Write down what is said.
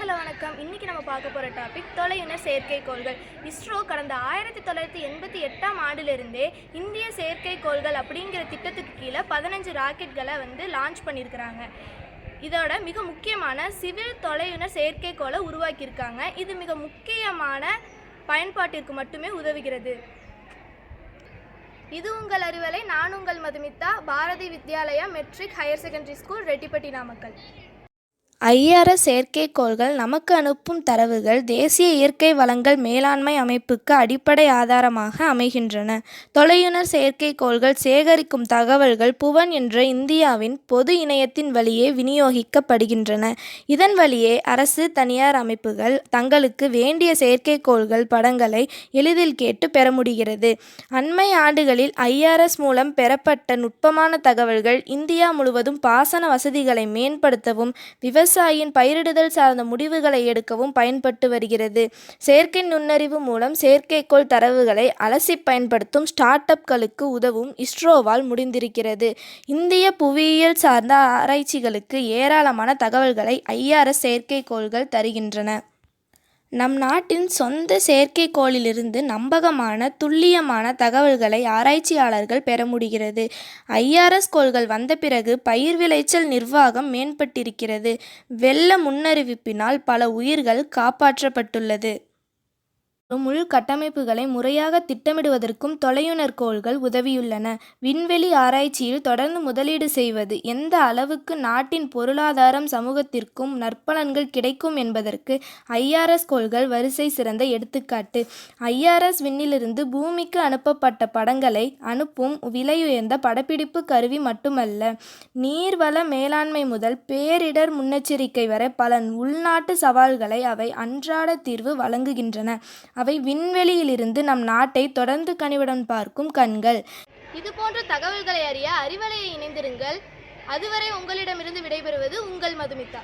Hello வணக்கம். இன்றைக்கி நம்ம பார்க்க போகிற டாபிக் தொலையுணர் செயற்கைக்கோள்கள். இஸ்ரோ கடந்த 1988ஆம் ஆண்டிலிருந்தே இந்திய செயற்கைக்கோள்கள் அப்படிங்கிற திட்டத்துக்கு கீழே 15 ராக்கெட்களை லான்ச் பண்ணியிருக்கிறாங்க. இதோட மிக முக்கியமான சிவில் தொலையுணர் செயற்கைக்கோளை உருவாக்கியிருக்காங்க. இது மிக முக்கியமான பயன்பாட்டிற்கு மட்டுமே உதவுகிறது. இது உங்கள் அறிவலை. நான் உங்கள் Madhumitha, Bharathi Vidyalaya matric higher secondary school, Reddipatti, Namakkal. IRS செயற்கைக்கோள்கள் நமக்கு அனுப்பும் தரவுகள் தேசிய இயற்கை வளங்கள் மேலாண்மை அமைப்புக்கு அடிப்படை ஆதாரமாக அமைகின்றன. தொலையுணர் செயற்கைக்கோள்கள் சேகரிக்கும் தகவல்கள் புவன் என்ற இந்தியாவின் பொது இணையத்தின் வழியே விநியோகிக்கப்படுகின்றன. இதன் வழியே அரசு, தனியார் அமைப்புகள் தங்களுக்கு வேண்டிய செயற்கைக்கோள்கள் படங்களை எளிதில் கேட்டு பெற முடிகிறது. அண்மை ஆண்டுகளில் IRS மூலம் பெறப்பட்ட நுட்பமான தகவல்கள் இந்தியா முழுவதும் பாசன வசதிகளை மேம்படுத்தவும் விவசாயியின் பயிரிடுதல் சார்ந்த முடிவுகளை எடுக்கவும் பயன்பட்டு வருகிறது. செயற்கை நுண்ணறிவு மூலம் செயற்கைக்கோள் தரவுகளை அலசி பயன்படுத்தும் ஸ்டார்ட் அப்களுக்கு உதவும் இஸ்ரோவால் முடிந்திருக்கிறது. இந்திய புவியியல் சார்ந்த ஆராய்ச்சிகளுக்கு ஏராளமான தகவல்களை IRS செயற்கைக்கோள்கள் தருகின்றன. நம் நாட்டின் சொந்த செயற்கைக்கோளிலிருந்து நம்பகமான, துல்லியமான தகவல்களை ஆராய்ச்சியாளர்கள் பெற முடிகிறது. IRS கோள்கள் வந்த பிறகு பயிர் விளைச்சல் நிர்வாகம் மேம்பட்டிருக்கிறது. வெள்ள முன்னறிவிப்பினால் பல உயிர்கள் காப்பாற்றப்பட்டுள்ளது. உள்கட்டமைப்புகளை முறையாக திட்டமிடுவதற்கும் தொலையுணர் கோள்கள் உதவியுள்ளன. விண்வெளி ஆராய்ச்சியில் தொடர்ந்து முதலீடு செய்வது எந்த அளவுக்கு நாட்டின் பொருளாதாரம், சமூகத்திற்கும் நற்பலன்கள் கிடைக்கும் என்பதற்கு IRS கோள்கள் வரிசை சிறந்த எடுத்துக்காட்டு. IRS விண்ணிலிருந்து பூமிக்கு அனுப்பப்பட்ட படங்களை அனுப்பும் விலையுயர்ந்த படப்பிடிப்பு கருவி மட்டுமல்ல, நீர்வள மேலாண்மை முதல் பேரிடர் முன்னெச்சரிக்கை வரை பல உள்நாட்டு சவால்களை அவை அன்றாட தீர்வு வழங்குகின்றன. அவை விண்வெளியிலிருந்து நம் நாட்டை தொடர்ந்து கனிவுடன் பார்க்கும் கண்கள். இது போன்ற தகவல்களை அறிய அறிவலையை இணைந்திருங்கள். அதுவரை உங்களிடமிருந்து விடைபெறுவது உங்கள் மதுமிதா.